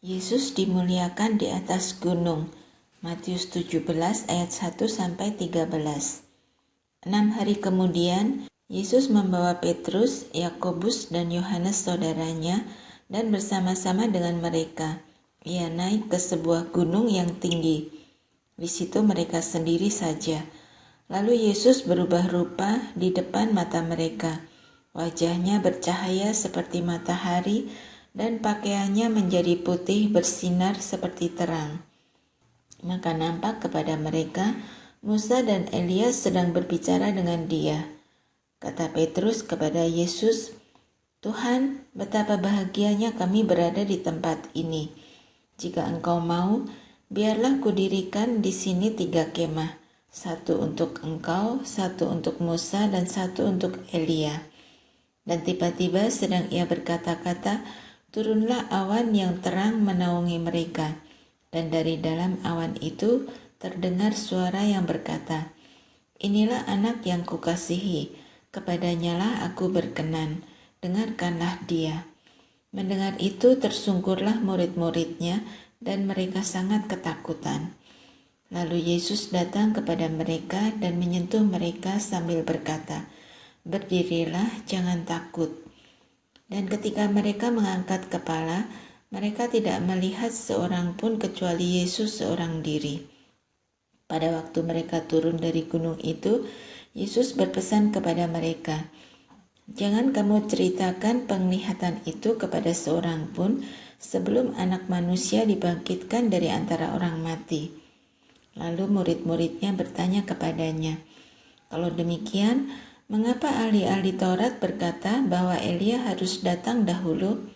Yesus dimuliakan di atas gunung. Matius 17 ayat 1-13. 6 hari kemudian, Yesus membawa Petrus, Yakobus, dan Yohanes saudaranya, dan bersama-sama dengan mereka, Ia naik ke sebuah gunung yang tinggi. Di situ mereka sendiri saja. Lalu Yesus berubah rupa di depan mata mereka. Wajahnya bercahaya seperti matahari, dan pakaiannya menjadi putih bersinar seperti terang. Maka nampak kepada mereka Musa dan Elia sedang berbicara dengan dia. Kata Petrus kepada Yesus, "Tuhan, betapa bahagianya kami berada di tempat ini. Jika Engkau mau, biarlah kudirikan di sini 3 kemah, 1 untuk Engkau, 1 untuk Musa, dan 1 untuk Elia." Dan tiba-tiba sedang ia berkata-kata, turunlah awan yang terang menaungi mereka, dan dari dalam awan itu terdengar suara yang berkata, "Inilah anak yang kukasihi, kepadanyalah aku berkenan, dengarkanlah dia." Mendengar itu tersungkurlah murid-muridnya, dan mereka sangat ketakutan. Lalu Yesus datang kepada mereka dan menyentuh mereka sambil berkata, "Berdirilah, jangan takut." Dan ketika mereka mengangkat kepala, mereka tidak melihat seorang pun kecuali Yesus seorang diri. Pada waktu mereka turun dari gunung itu, Yesus berpesan kepada mereka, "Jangan kamu ceritakan penglihatan itu kepada seorang pun sebelum Anak Manusia dibangkitkan dari antara orang mati." Lalu murid-muridnya bertanya kepadanya, "Kalau demikian, mengapa ahli-ahli Taurat berkata bahwa Elia harus datang dahulu?"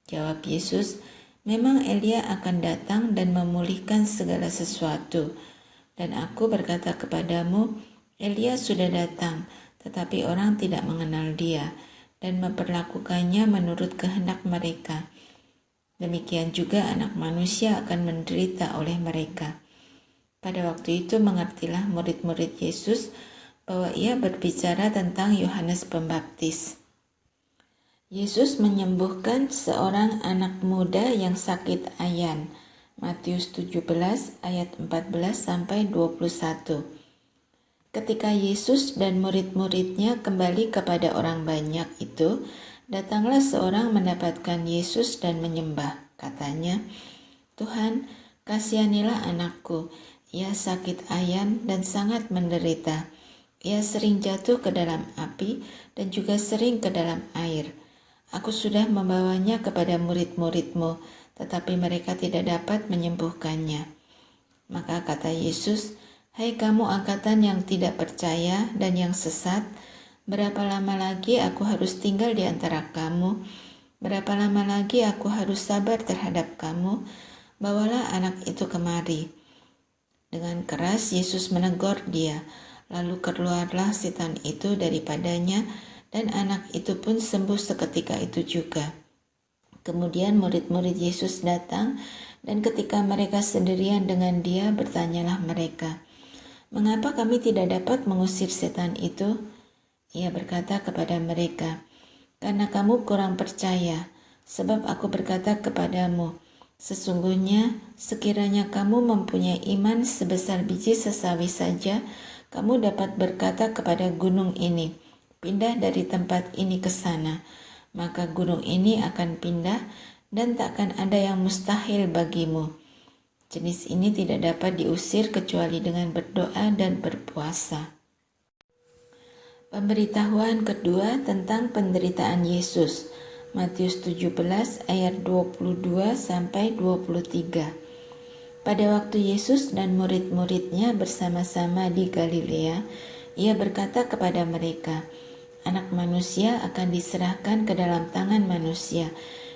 Jawab Yesus, "Memang Elia akan datang dan memulihkan segala sesuatu. Dan aku berkata kepadamu, Elia sudah datang, tetapi orang tidak mengenal dia dan memperlakukannya menurut kehendak mereka. Demikian juga Anak Manusia akan menderita oleh mereka." Pada waktu itu mengertilah murid-murid Yesus bahwa ia berbicara tentang Yohanes Pembaptis. Yesus menyembuhkan seorang anak muda yang sakit ayan. Matius 17 ayat 14-21. Ketika Yesus dan murid-muridnya kembali kepada orang banyak itu, datanglah seorang mendapatkan Yesus dan menyembah. Katanya, "Tuhan, kasihanilah anakku. Ia sakit ayan dan sangat menderita. Ia sering jatuh ke dalam api dan juga sering ke dalam air. Aku sudah membawanya kepada murid-murid-mu, tetapi mereka tidak dapat menyembuhkannya." Maka kata Yesus, "Hai kamu angkatan yang tidak percaya dan yang sesat, berapa lama lagi aku harus tinggal di antara kamu? Berapa lama lagi aku harus sabar terhadap kamu? Bawalah anak itu kemari." Dengan keras Yesus menegur dia, lalu keluarlah setan itu daripadanya, dan anak itu pun sembuh seketika itu juga. Kemudian murid-murid Yesus datang, dan ketika mereka sendirian dengan dia, bertanyalah mereka, "Mengapa kami tidak dapat mengusir setan itu?" Ia berkata kepada mereka, "Karena kamu kurang percaya, sebab aku berkata kepadamu, sesungguhnya sekiranya kamu mempunyai iman sebesar biji sesawi saja, kamu dapat berkata kepada gunung ini, 'Pindah dari tempat ini ke sana,' maka gunung ini akan pindah dan takkan ada yang mustahil bagimu. Jenis ini tidak dapat diusir kecuali dengan berdoa dan berpuasa." Pemberitahuan kedua tentang penderitaan Yesus. Matius 17 ayat 22-23. Pada waktu Yesus dan murid-muridnya bersama-sama di Galilea, ia berkata kepada mereka, "Anak Manusia akan diserahkan ke dalam tangan manusia,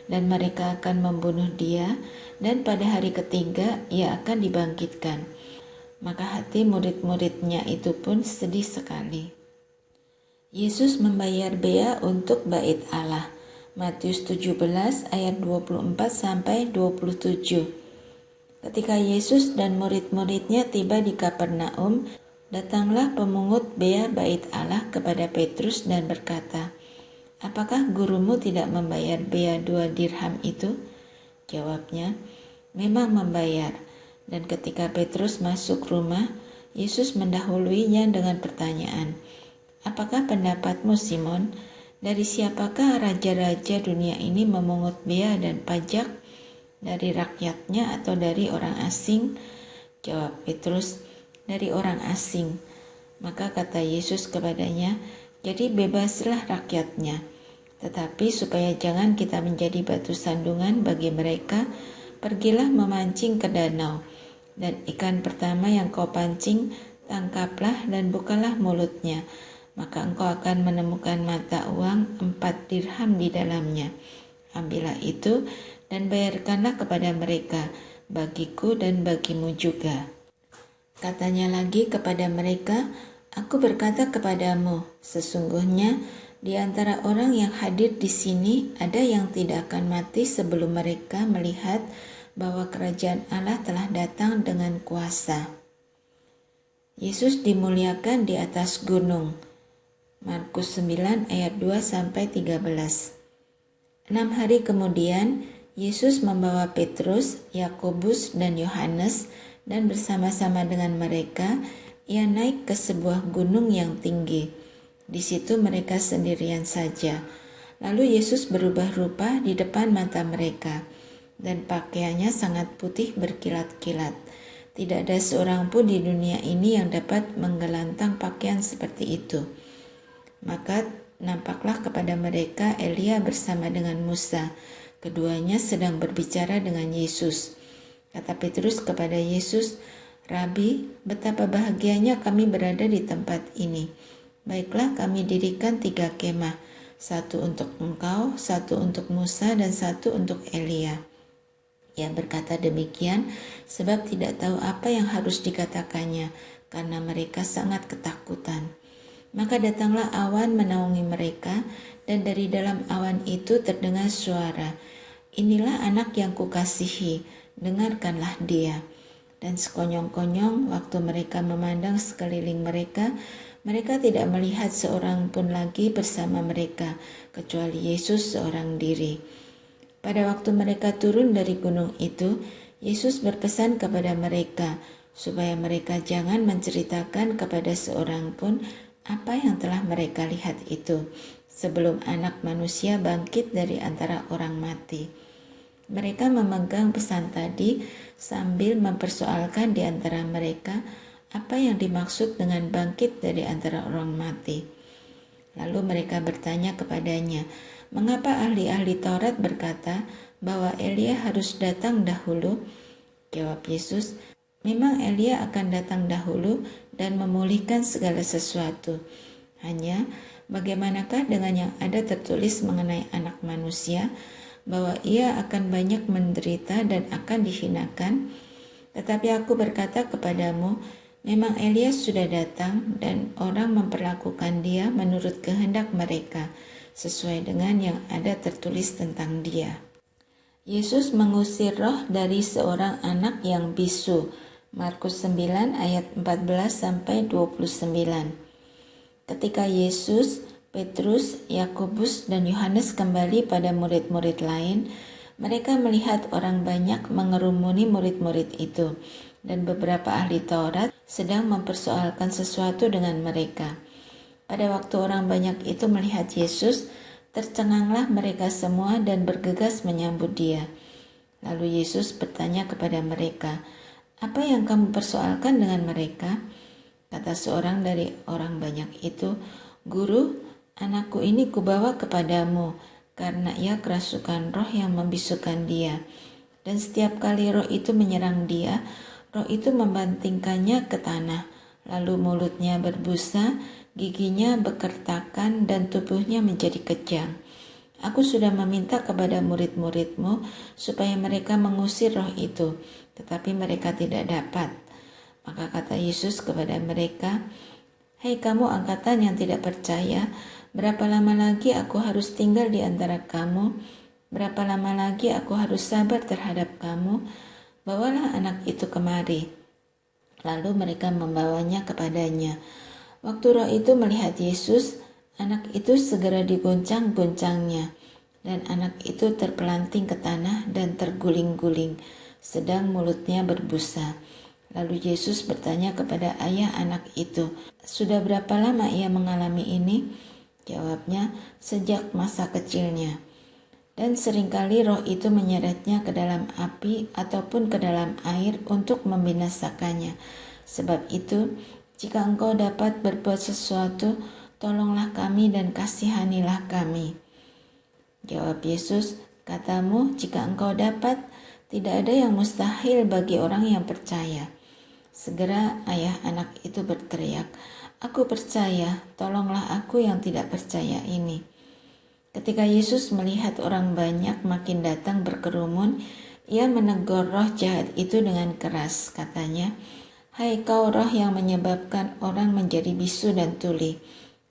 dan mereka akan membunuh dia, dan pada hari ketiga ia akan dibangkitkan." Maka hati murid-muridnya itu pun sedih sekali. Yesus membayar bea untuk bait Allah. Matius 17 ayat 24-27. Ketika Yesus dan murid-muridnya tiba di Kapernaum, datanglah pemungut bea bait Allah kepada Petrus dan berkata, "Apakah gurumu tidak membayar bea 2 dirham itu?" Jawabnya, memang membayar. Dan ketika Petrus masuk rumah, Yesus mendahuluinya dengan pertanyaan, apakah pendapatmu Simon? Dari siapakah raja-raja dunia ini memungut bea dan pajak? Dari rakyatnya atau dari orang asing? Jawab Petrus, dari orang asing. Maka kata Yesus kepadanya, jadi bebaslah rakyatnya. Tetapi supaya jangan kita menjadi batu sandungan bagi mereka, pergilah memancing ke danau. Dan ikan pertama yang kau pancing, tangkaplah dan bukalah mulutnya. Maka engkau akan menemukan mata uang 4 dirham di dalamnya. Ambillah itu dan bayarkanlah kepada mereka, bagiku dan bagimu juga. Katanya lagi kepada mereka, aku berkata kepadamu, sesungguhnya di antara orang yang hadir di sini ada yang tidak akan mati sebelum mereka melihat bahwa kerajaan Allah telah datang dengan kuasa. Yesus dimuliakan di atas gunung. Markus 9 ayat 2-13. 6 hari kemudian, Yesus membawa Petrus, Yakobus, dan Yohanes, dan bersama-sama dengan mereka, ia naik ke sebuah gunung yang tinggi. Di situ mereka sendirian saja. Lalu Yesus berubah rupa di depan mata mereka, dan pakaiannya sangat putih berkilat-kilat. Tidak ada seorang pun di dunia ini yang dapat menggelantang pakaian seperti itu. Maka nampaklah kepada mereka Elia bersama dengan Musa. Keduanya sedang berbicara dengan Yesus. Kata Petrus kepada Yesus, Rabi, betapa bahagianya kami berada di tempat ini. Baiklah kami dirikan 3 kemah, 1 untuk engkau, 1 untuk Musa, dan 1 untuk Elia. Ia berkata demikian sebab tidak tahu apa yang harus dikatakannya, karena mereka sangat ketakutan. Maka datanglah awan menaungi mereka, dan dari dalam awan itu terdengar suara, inilah anak yang kukasihi, dengarkanlah dia. Dan sekonyong-konyong waktu mereka memandang sekeliling mereka, mereka tidak melihat seorang pun lagi bersama mereka, kecuali Yesus seorang diri. Pada waktu mereka turun dari gunung itu, Yesus berpesan kepada mereka, supaya mereka jangan menceritakan kepada seorang pun apa yang telah mereka lihat itu, sebelum anak manusia bangkit dari antara orang mati. Mereka memegang pesan tadi sambil mempersoalkan di antara mereka apa yang dimaksud dengan bangkit dari antara orang mati. Lalu mereka bertanya kepadanya, mengapa ahli-ahli Taurat berkata bahwa Elia harus datang dahulu? Jawab Yesus, memang Elia akan datang dahulu dan memulihkan segala sesuatu. Hanya bagaimanakah dengan yang ada tertulis mengenai anak manusia, bahwa ia akan banyak menderita dan akan dihinakan? Tetapi aku berkata kepadamu, memang Elia sudah datang dan orang memperlakukan dia menurut kehendak mereka, sesuai dengan yang ada tertulis tentang dia. Yesus mengusir roh dari seorang anak yang bisu. Markus 9 ayat 14-29. Ketika Yesus, Petrus, Yakobus, dan Yohanes kembali pada murid-murid lain, mereka melihat orang banyak mengerumuni murid-murid itu, dan beberapa ahli Taurat sedang mempersoalkan sesuatu dengan mereka. Pada waktu orang banyak itu melihat Yesus, tercenganglah mereka semua dan bergegas menyambut dia. Lalu Yesus bertanya kepada mereka, apa yang kamu persoalkan dengan mereka? Kata seorang dari orang banyak itu, Guru, anakku ini kubawa kepadamu, karena ia kerasukan roh yang membisukan dia. Dan setiap kali roh itu menyerang dia, roh itu membantingkannya ke tanah, lalu mulutnya berbusa, giginya bekertakan, dan tubuhnya menjadi kejang. Aku sudah meminta kepada murid-muridmu supaya mereka mengusir roh itu, tetapi mereka tidak dapat. Maka kata Yesus kepada mereka, Hei kamu angkatan yang tidak percaya, berapa lama lagi aku harus tinggal di antara kamu? Berapa lama lagi aku harus sabar terhadap kamu? Bawalah anak itu kemari. Lalu mereka membawanya kepadanya. Waktu roh itu melihat Yesus, anak itu segera digoncang-goncangnya. dan anak itu terpelanting ke tanah dan terguling-guling, sedang mulutnya berbusa. Lalu Yesus bertanya kepada ayah anak itu, "Sudah berapa lama ia mengalami ini?" Jawabnya, "Sejak masa kecilnya." Dan seringkali roh itu menyeretnya ke dalam api ataupun ke dalam air untuk membinasakannya. Sebab itu, jika engkau dapat berbuat sesuatu, tolonglah kami dan kasihanilah kami. Jawab Yesus, "Katamu, jika engkau dapat, tidak ada yang mustahil bagi orang yang percaya." Segera ayah anak itu berteriak, "Aku percaya, tolonglah aku yang tidak percaya ini." Ketika Yesus melihat orang banyak makin datang berkerumun, ia menegur roh jahat itu dengan keras. Katanya, "Hai kau roh yang menyebabkan orang menjadi bisu dan tuli,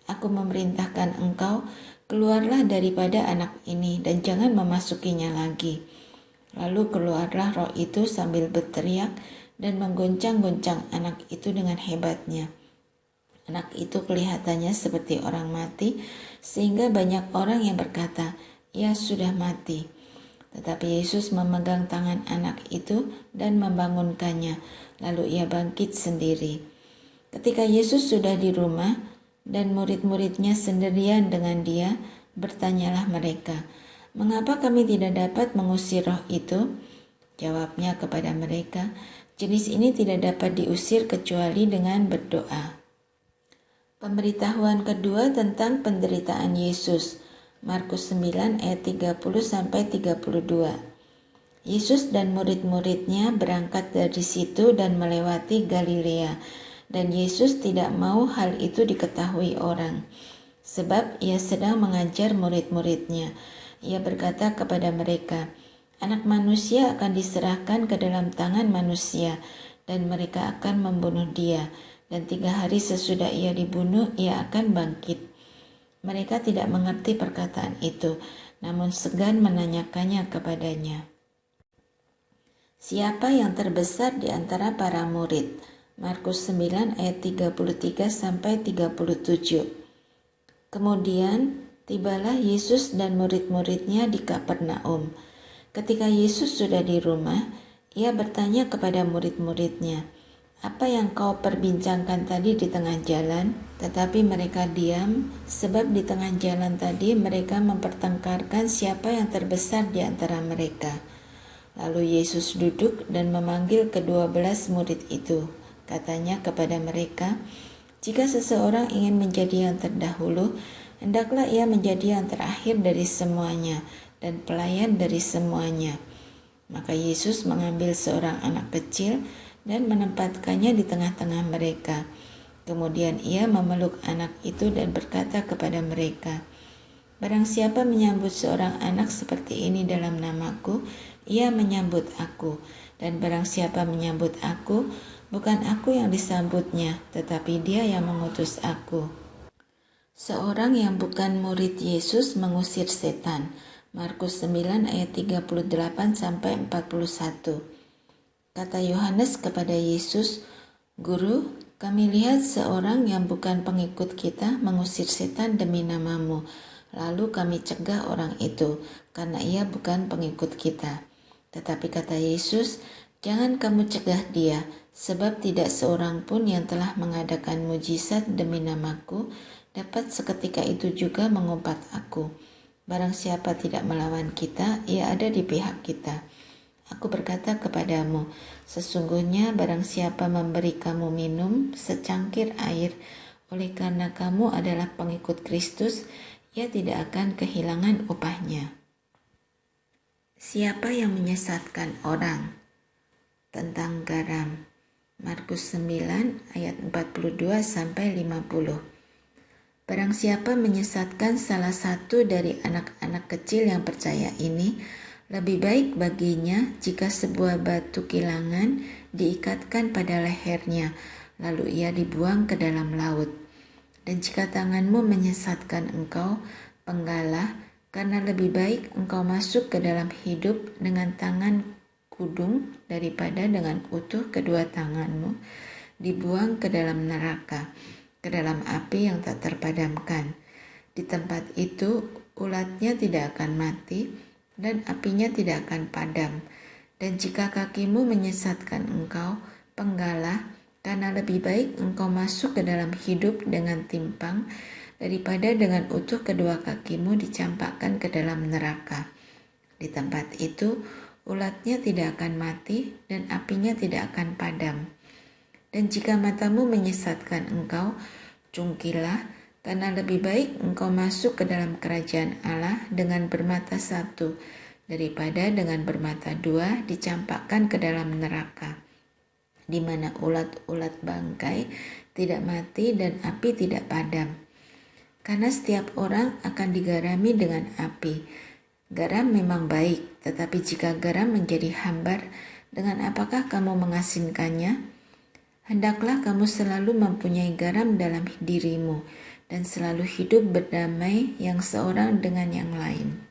aku memerintahkan engkau, keluarlah daripada anak ini dan jangan memasukinya lagi." Lalu keluarlah roh itu sambil berteriak dan menggoncang-goncang anak itu dengan hebatnya. Anak itu kelihatannya seperti orang mati, sehingga banyak orang yang berkata, "Ia sudah mati." Tetapi Yesus memegang tangan anak itu dan membangunkannya, lalu ia bangkit sendiri. Ketika Yesus sudah di rumah dan murid-muridnya sendirian dengan dia, bertanyalah mereka, "Mengapa kami tidak dapat mengusir roh itu?" Jawabnya kepada mereka, "Jenis ini tidak dapat diusir kecuali dengan berdoa." Pemberitahuan kedua tentang penderitaan Yesus. Markus 9 ayat 30-32. Yesus dan murid-muridnya berangkat dari situ dan melewati Galilea, dan Yesus tidak mau hal itu diketahui orang, sebab ia sedang mengajar murid-muridnya. Ia berkata kepada mereka, "Anak manusia akan diserahkan ke dalam tangan manusia, dan mereka akan membunuh dia. Dan 3 hari sesudah ia dibunuh, ia akan bangkit." Mereka tidak mengerti perkataan itu, namun segan menanyakannya kepadanya. Siapa yang terbesar di antara para murid? Markus 9 ayat 33-37. Kemudian tibalah Yesus dan murid-muridnya di Kapernaum. Ketika Yesus sudah di rumah, ia bertanya kepada murid-muridnya, "Apa yang kau perbincangkan tadi di tengah jalan?" Tetapi mereka diam, sebab di tengah jalan tadi mereka mempertengkarkan siapa yang terbesar di antara mereka. Lalu Yesus duduk dan memanggil ke-12 murid itu. Katanya kepada mereka, "Jika seseorang ingin menjadi yang terdahulu, hendaklah ia menjadi yang terakhir dari semuanya dan pelayan dari semuanya." Maka Yesus mengambil seorang anak kecil dan menempatkannya di tengah-tengah mereka. Kemudian ia memeluk anak itu dan berkata kepada mereka, "Barang siapa menyambut seorang anak seperti ini dalam namaku, ia menyambut aku. Dan barang siapa menyambut aku, bukan aku yang disambutnya, tetapi dia yang mengutus aku." Seorang yang bukan murid Yesus mengusir setan. Markus 9 ayat 38-41. Kata Yohanes kepada Yesus, "Guru, kami lihat seorang yang bukan pengikut kita mengusir setan demi namamu. Lalu kami cegah orang itu, karena ia bukan pengikut kita." Tetapi kata Yesus, "Jangan kamu cegah dia, sebab tidak seorang pun yang telah mengadakan mujizat demi namaku dapat seketika itu juga mengumpat aku. Barang siapa tidak melawan kita, ia ada di pihak kita. Aku berkata kepadamu, sesungguhnya barang siapa memberi kamu minum secangkir air, oleh karena kamu adalah pengikut Kristus, ia tidak akan kehilangan upahnya." Siapa yang menyesatkan orang? Tentang garam. Markus 9 ayat 42-50. Barang siapa menyesatkan salah satu dari anak-anak kecil yang percaya ini, lebih baik baginya jika sebuah batu kilangan diikatkan pada lehernya, lalu ia dibuang ke dalam laut. Dan jika tanganmu menyesatkan engkau, penggalah, karena lebih baik engkau masuk ke dalam hidup dengan tangan kudung daripada dengan utuh kedua tanganmu dibuang ke dalam neraka, ke dalam api yang tak terpadamkan. Di tempat itu ulatnya tidak akan mati, dan apinya tidak akan padam. Dan jika kakimu menyesatkan engkau, penggalah, karena lebih baik engkau masuk ke dalam hidup dengan timpang, daripada dengan utuh kedua kakimu dicampakkan ke dalam neraka. Di tempat itu, ulatnya tidak akan mati, dan apinya tidak akan padam. Dan jika matamu menyesatkan engkau, cungkilah, karena lebih baik engkau masuk ke dalam kerajaan Allah dengan bermata satu, daripada dengan bermata dua dicampakkan ke dalam neraka, di mana ulat-ulat bangkai tidak mati dan api tidak padam. Karena setiap orang akan digarami dengan api. Garam memang baik, tetapi jika garam menjadi hambar, dengan apakah kamu mengasinkannya? Hendaklah kamu selalu mempunyai garam dalam dirimu, dan selalu hidup berdamai yang seorang dengan yang lain.